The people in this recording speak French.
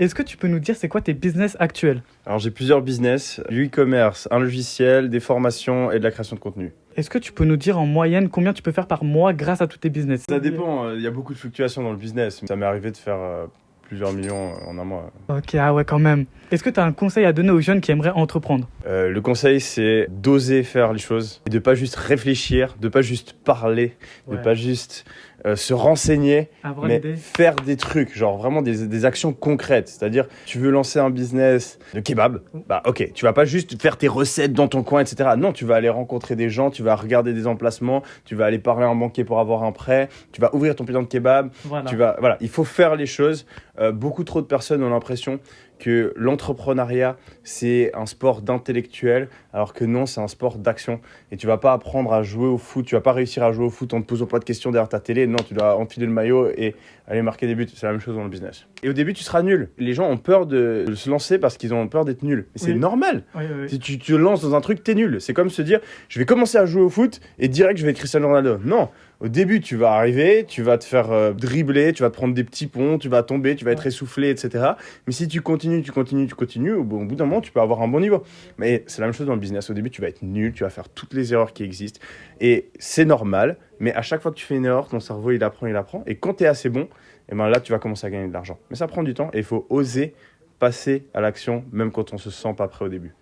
Est-ce que tu peux nous dire c'est quoi tes business actuels? Alors j'ai plusieurs business, du e-commerce, un logiciel, des formations et de la création de contenu. Est-ce que tu peux nous dire en moyenne combien tu peux faire par mois grâce à tous tes business? Ça dépend, il y a beaucoup de fluctuations dans le business. Ça m'est arrivé de faire plusieurs millions en un mois. Ok, ah ouais, quand même. Est-ce que tu as un conseil à donner aux jeunes qui aimeraient entreprendre? Le conseil, c'est d'oser faire les choses et de pas juste réfléchir, de pas juste parler, de Ouais. pas juste se renseigner, Avoir mais l'idée? faire des trucs, genre vraiment des actions concrètes. C'est-à-dire, tu veux lancer un business de kebab, bah ok, tu vas pas juste faire tes recettes dans ton coin, etc. Non, tu vas aller rencontrer des gens, tu vas regarder des emplacements, tu vas aller parler à un banquier pour avoir un prêt, tu vas ouvrir ton bilan de kebab, Voilà. voilà, il faut faire les choses. Beaucoup trop de personnes ont l'impression que l'entrepreneuriat, c'est un sport d'intellectuel, alors que non, c'est un sport d'action. Et tu vas pas apprendre à jouer au foot, tu vas pas réussir à jouer au foot en te posant pas de questions derrière ta télé. Non, tu dois enfiler le maillot et aller marquer des buts. C'est la même chose dans le business. Et au début, tu seras nul. Les gens ont peur de se lancer parce qu'ils ont peur d'être nuls. Mais c'est Oui. normal. Oui, oui, oui. Si tu te lances dans un truc, t'es nul. C'est comme se dire, je vais commencer à jouer au foot et direct, je vais être Cristiano Ronaldo. Non. Au début, tu vas arriver, tu vas te faire dribbler, tu vas te prendre des petits ponts, tu vas tomber, tu vas être essoufflé, etc. Mais si tu continues, au bout d'un moment, tu peux avoir un bon niveau. Mais c'est la même chose dans le business. Au début, tu vas être nul, tu vas faire toutes les erreurs qui existent. Et c'est normal, mais à chaque fois que tu fais une erreur, ton cerveau, il apprend. Et quand tu es assez bon, et ben là, tu vas commencer à gagner de l'argent. Mais ça prend du temps et il faut oser passer à l'action, même quand on se sent pas prêt au début.